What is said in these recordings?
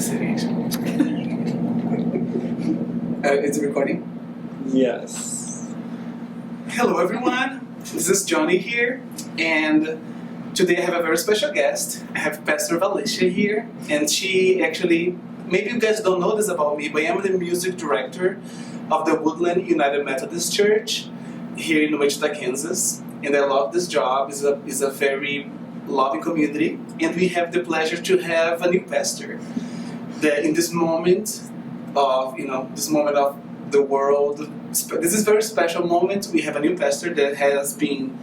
city. Is it recording? Yes. Hello everyone, this is Johnny here, and today I have a very special guest. I have Pastor Valicia here, and she actually, maybe you guys don't know this about me, but I'm the music director of the Woodland United Methodist Church here in Wichita, Kansas, and I love this job. It's a very loving community, and we have the pleasure to have a new pastor that in this moment of the world, this is a very special moment. We have a new pastor that has been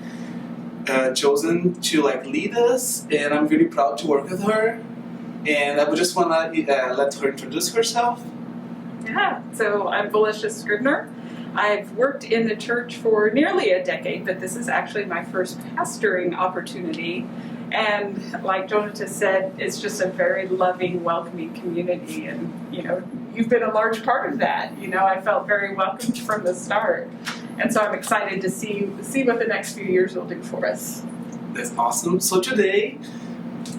chosen to lead us, and I'm really proud to work with her, and I would just want to let her introduce herself. Yeah, so I'm Valicia Scribner. I've worked in the church for nearly a decade, but this is actually my first pastoring opportunity. And like Jonathan said, it's just a very loving, welcoming community. And, you've been a large part of that. I felt very welcomed from the start. And so I'm excited to see what the next few years will do for us. That's awesome. So today,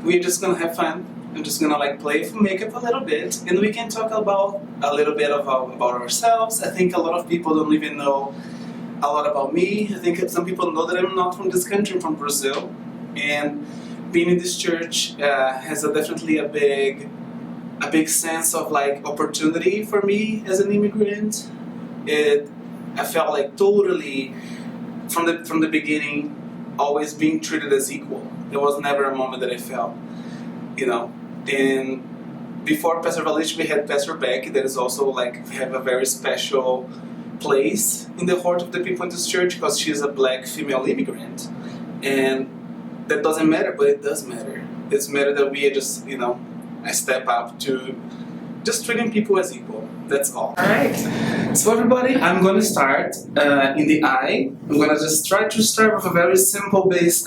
we're just going to have fun. I'm just going to play with makeup a little bit. And we can talk about a little bit about ourselves. I think a lot of people don't even know a lot about me. I think some people know that I'm not from this country, I'm from Brazil. And being in this church has definitely a big sense of opportunity for me as an immigrant. I felt totally from the beginning always being treated as equal. There was never a moment that I felt, And before Pastor Valish, we had Pastor Beck, that is also have a very special place in the heart of the people in this church because she is a black female immigrant, and that doesn't matter, but it does matter. It's matter that we are just, I step up to just treating people as equal. That's all. All right. So everybody, I'm going to start in the eye. I'm going to just try to start with a very simple base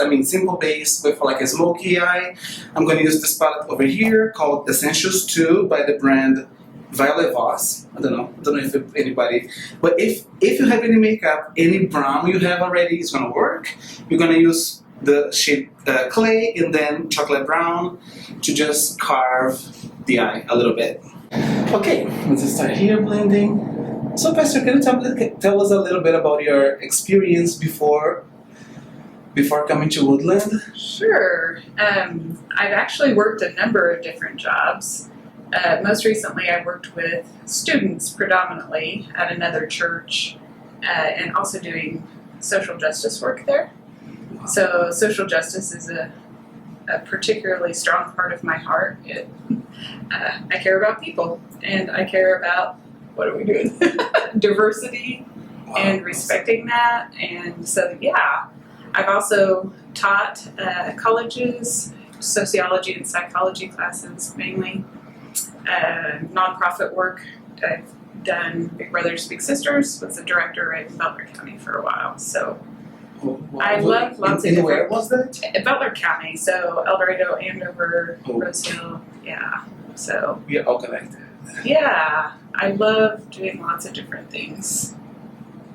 with a smoky eye. I'm going to use this palette over here called Essentials 2 by the brand Violet Voss. I don't know if anybody, but if you have any makeup, any brown you have already, it's going to work. You're going to use the shade clay and then chocolate brown to just carve the eye a little bit. Okay, let's just start here blending. So Pastor, can you tell us a little bit about your experience before coming to Woodland? Sure. I've actually worked a number of different jobs. Most recently I worked with students predominantly at another church and also doing social justice work there. So social justice is a particularly strong part of my heart. I care about people, and I care about, what are we doing? Diversity. Wow. And respecting that. And so, yeah, I've also taught colleges, sociology and psychology classes mainly, nonprofit work. I've done Big Brothers Big Sisters, was the director in Butler County for a while. So I love lots of different. Where was that? Butler County, so El Dorado, Andover, Rose Hill, yeah. So we are all connected. Yeah, I love doing lots of different things.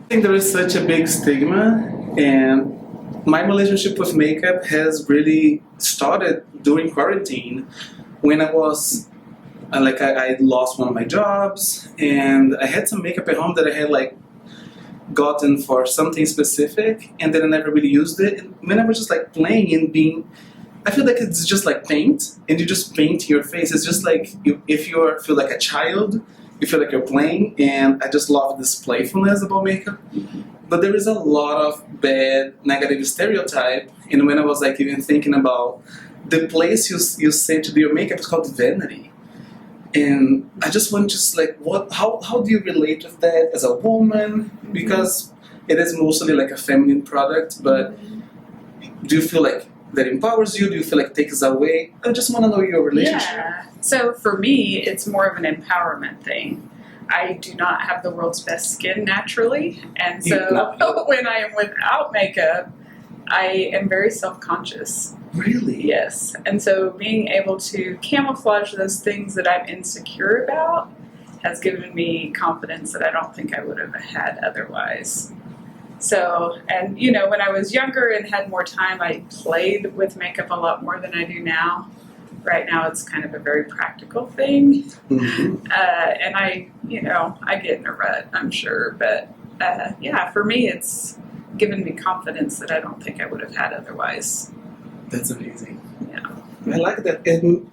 I think there is such a big stigma, and my relationship with makeup has really started during quarantine when I was I lost one of my jobs, and I had some makeup at home that I had gotten for something specific, and then I never really used it. And when I was just playing and I feel like it's just like paint, and you just paint your face. It's just if you feel like a child, you feel like you're playing, and I just love this playfulness about makeup. But there is a lot of bad, negative stereotype, and when I was even thinking about the place you say to do your makeup, it's called Vanity. And I just want how do you relate with that as a woman? Because it is mostly a feminine product, but do you feel that empowers you? Do you feel it takes away? I just want to know your relationship. Yeah. So for me, it's more of an empowerment thing. I do not have the world's best skin naturally, and so when I am without makeup, I am very self-conscious. Really? Yes. And so being able to camouflage those things that I'm insecure about has given me confidence that I don't think I would have had otherwise. So, and when I was younger and had more time, I played with makeup a lot more than I do now. right now it's kind of a very practical thing. Mm-hmm. And I get in a rut, I'm sure. But yeah, for me, it's given me confidence that I don't think I would have had otherwise. That's amazing. Yeah. I like that. And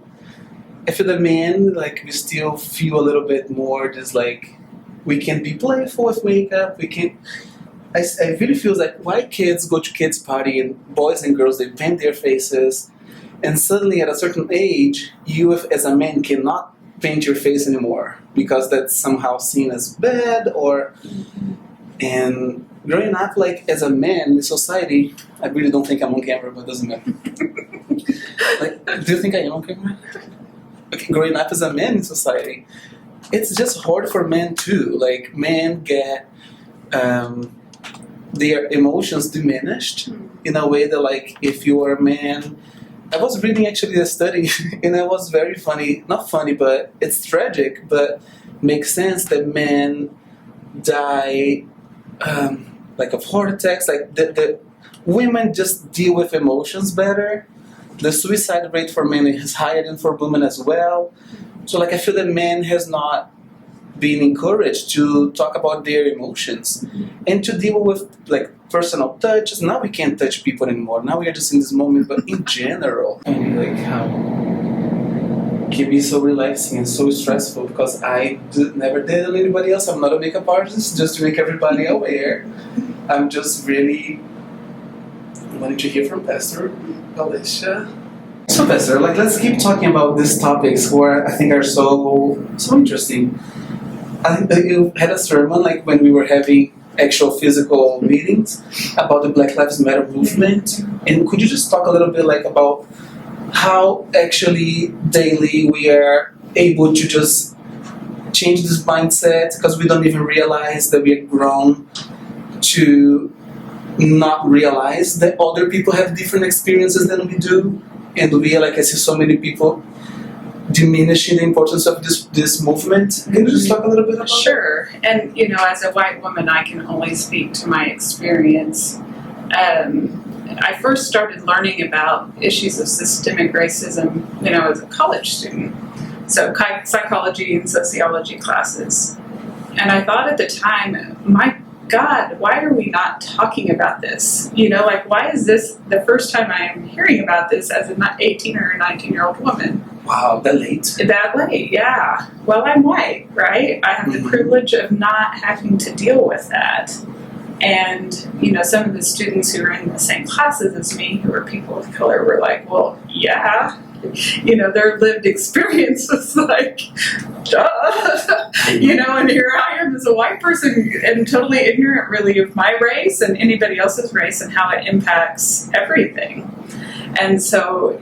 I feel the men, like, we still feel a little bit more just like we can be playful with makeup. We can. I really feel like white kids go to kids' party and boys and girls, they paint their faces. And suddenly at a certain age, you as a man cannot paint your face anymore because that's somehow seen as bad or... And growing up like as a man in society, I really don't think I'm on camera, but it doesn't matter. Like, do you think I am on camera? Okay, growing up as a man in society, it's just hard for men too. Like, men get their emotions diminished in a way that, like, if you are a man... I was reading actually a study, and it was very funny. Not funny, but it's tragic, but makes sense that men die like of heart attacks. Like, the women just deal with emotions better. The suicide rate for men is higher than for women as well. So, like, I feel that men has not been encouraged to talk about their emotions and to deal with, like, personal touches. Now we can't touch people anymore. Now we are just in this moment, but in general, I mean, like, how it can be so relaxing and so stressful because I never did on anybody else. I'm not a makeup artist, just to make everybody aware. I'm just really wanting to hear from Pastor Alicia. So, Pastor, like, let's keep talking about these topics where I think are so interesting. I think that you had a sermon, like, when we were having actual physical meetings about the Black Lives Matter movement. And could you just talk a little bit, like, about how actually daily we are able to just change this mindset because we don't even realize that we are grown to not realize that other people have different experiences than we do. And we are, like, I see so many people diminishing the importance of this movement. Can you just talk a little bit about that? Sure. And, as a white woman, I can only speak to my experience. I first started learning about issues of systemic racism, as a college student. So psychology and sociology classes. And I thought at the time, my God, why are we not talking about this? Why is this the first time I am hearing about this as an 18 or 19-year-old woman? Wow, that late? That late, yeah. Well, I'm white, right? I have the privilege of not having to deal with that. And, some of the students who are in the same classes as me, who are people of color, were like, well, yeah. Their lived experience was like, duh. And here I am as a white person and totally ignorant really of my race and anybody else's race and how it impacts everything. And so,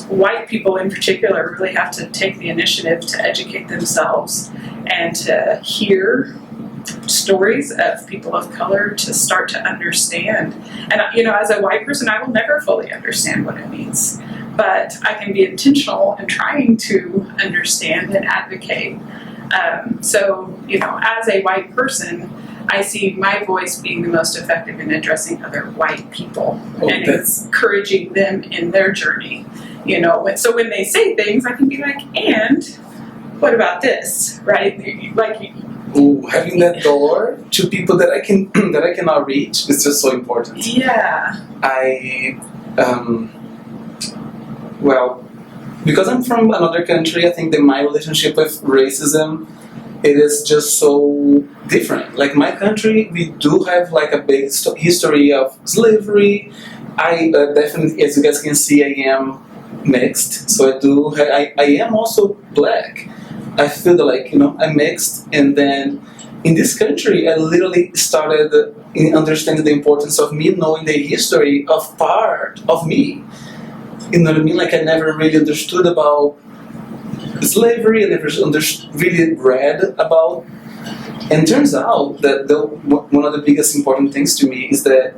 white people in particular really have to take the initiative to educate themselves and to hear stories of people of color to start to understand. And, as a white person, I will never fully understand what it means. But I can be intentional in trying to understand and advocate. So, as a white person, I see my voice being the most effective in addressing other white people and encouraging them in their journey. So when they say things, I can be like, and what about this, right? Like, having that door to people that I cannot reach is just so important. Yeah. Well, because I'm from another country, I think that my relationship with racism, it is just so different. Like, my country, we do have, like, a big history of slavery. I definitely, as you guys can see, I am mixed. So I am also black. I feel that, like, I'm mixed. And then in this country, I literally started understanding the importance of me knowing the history of part of me. You know what I mean? Like, I never really understood about slavery. I never really read about. And turns out that one of the biggest important things to me is that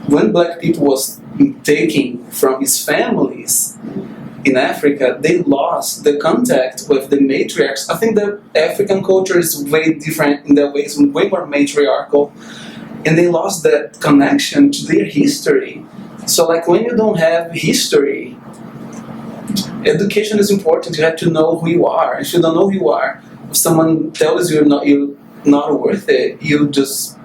when black people was taken from his families in Africa, they lost the contact with the matriarchs. I think the African culture is way different in that way. It's way more matriarchal. And they lost that connection to their history. So, like, when you don't have history, Education is important. You have to know who you are. If you don't know who you are, if someone tells you you're not worth it, you just,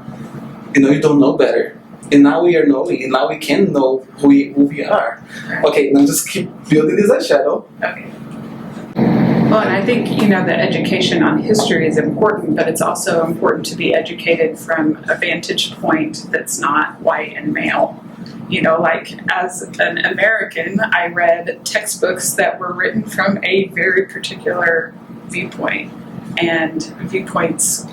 you don't know better. And now we are knowing, and now we can know who we are. Okay, now just keep building this eyeshadow. Okay. Well, and I think, the education on history is important, but it's also important to be educated from a vantage point that's not white and male. Like as an American, I read textbooks that were written from a very particular viewpoint, and viewpoints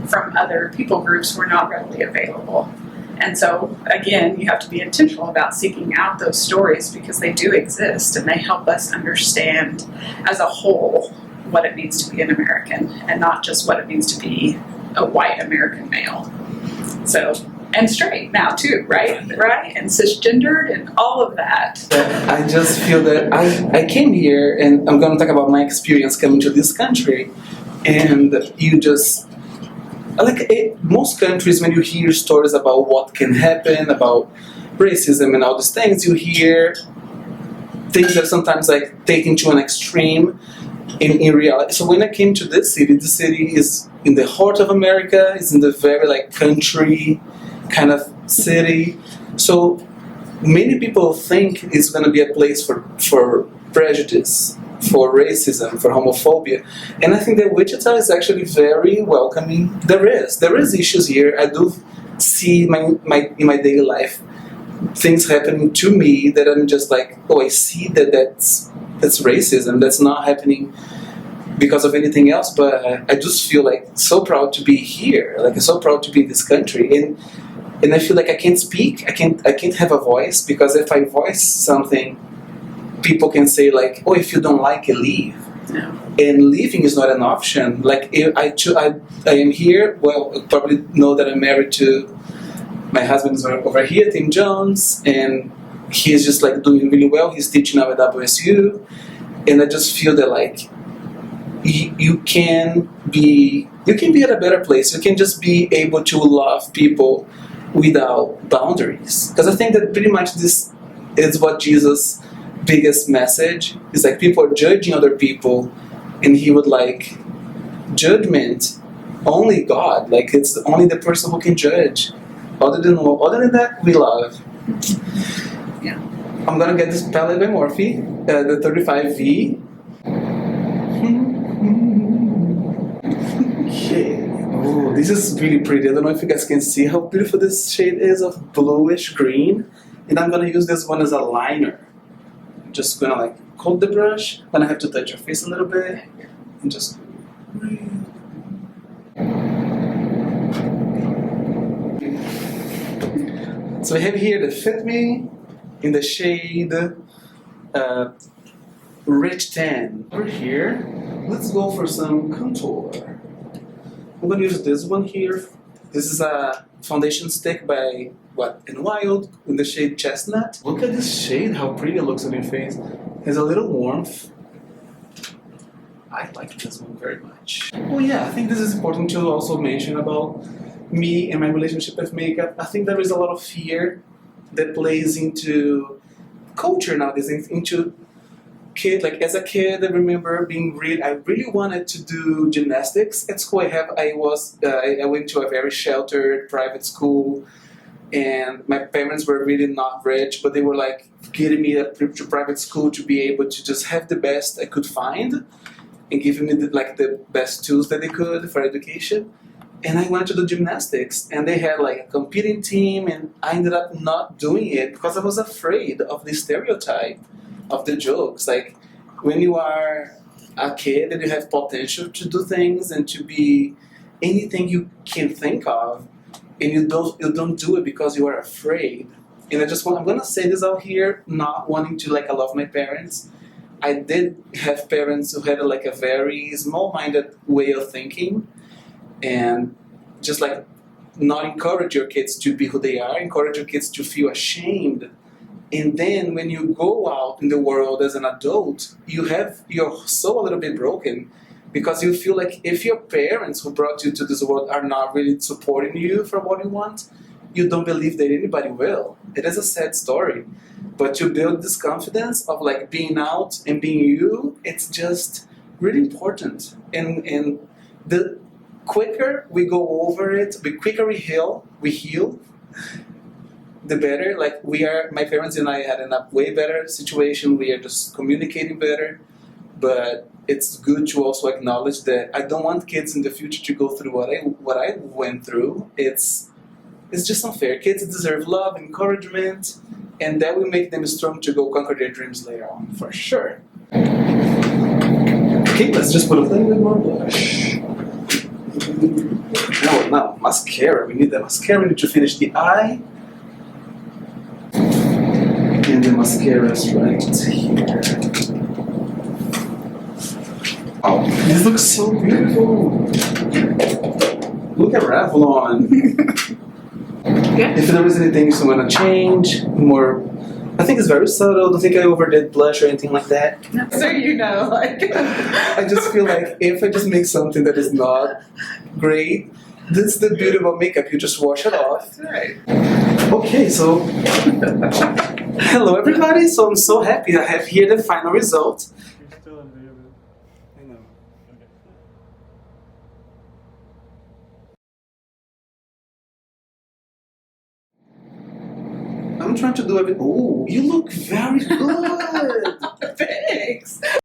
from other people groups were not readily available. And so, again, you have to be intentional about seeking out those stories because they do exist and they help us understand as a whole what it means to be an American and not just what it means to be a white American male. So, and straight now too, right? And cisgendered and all of that. I just feel that I came here and I'm going to talk about my experience coming to this country, and you just, most countries, when you hear stories about what can happen, about racism and all these things, you hear things that sometimes taken to an extreme in reality. So when I came to this city is in the heart of America, it's in the very country kind of city. So many people think it's going to be a place for prejudice, for racism, for homophobia. And I think that Wichita is actually very welcoming. There is issues here. I do see in my daily life things happening to me that I'm just I see that's racism. That's not happening because of anything else, but I just feel so proud to be here. So proud to be in this country. And I feel I can't speak. I can't have a voice, because if I voice something, people can say if you don't like it, leave. No. And leaving is not an option. I am here. Well, you probably know that I'm married to my husband is over here, Tim Jones, and he's just doing really well. He's teaching now at WSU, and I just feel that you can be at a better place. You can just be able to love people without boundaries. Because I think that pretty much this is what Jesus' biggest message is. People are judging other people, and he would judgment. Only God, it's only the person who can judge. Other than that, we love. Yeah. I'm gonna get this palette by Morphe, the 35V. Okay. Oh, this is really pretty. I don't know if you guys can see how beautiful this shade is of bluish green. And I'm gonna use this one as a liner. I'm just gonna coat the brush. Then I have to touch your face a little bit and just. So I have here the Fit Me in the shade Rich Tan. Over here, let's go for some contour. I'm going to use this one here. This is a foundation stick by Wet n Wild in the shade Chestnut. Look at this shade, how pretty it looks on your face. It has a little warmth. I like this one very much. Oh yeah, I think this is important to also mention about me and my relationship with makeup. I think there is a lot of fear that plays into culture nowadays, into kid. As a kid, I remember I really wanted to do gymnastics at school. I went to a very sheltered private school, and my parents were really not rich, but they were getting me to private school to be able to just have the best I could find, and giving me the best tools that they could for education. And I wanted to do gymnastics, and they had a competing team, and I ended up not doing it because I was afraid of the stereotype, of the jokes. When you are a kid and you have potential to do things and to be anything you can think of, and you don't do it because you are afraid. And I'm gonna say this out here, not wanting to I love my parents. I did have parents who had a very small-minded way of thinking, and just not encourage your kids to be who they are, encourage your kids to feel ashamed. And then when you go out in the world as an adult, you're so a little bit broken, because you feel if your parents who brought you to this world are not really supporting you for what you want, you don't believe that anybody will. It is a sad story. But you build this confidence of like being out and being you, it's just really important. And the quicker we go over it, the quicker we heal, the better. Like my parents and I had a way better situation. We are just communicating better. But it's good to also acknowledge that I don't want kids in the future to go through what I went through. It's just unfair. Kids deserve love, encouragement, and that will make them strong to go conquer their dreams later on, for sure. Okay, let's just put a little bit more blush. Now, mascara. We need the mascara. We need to finish the eye. And the mascara is right here. Oh, this looks so beautiful. Look at Revlon. Yeah. If there is anything you want to change, more, I think it's very subtle. Don't think I overdid blush or anything like that. So you know, like. I just feel like if I just make something that is not great, this is the beauty about makeup. You just wash it off. That's right. Okay, so hello everybody. So I'm so happy I have here the final result. You're still in video. I know. I'm trying to do everything. Oh, you look very good. Thanks.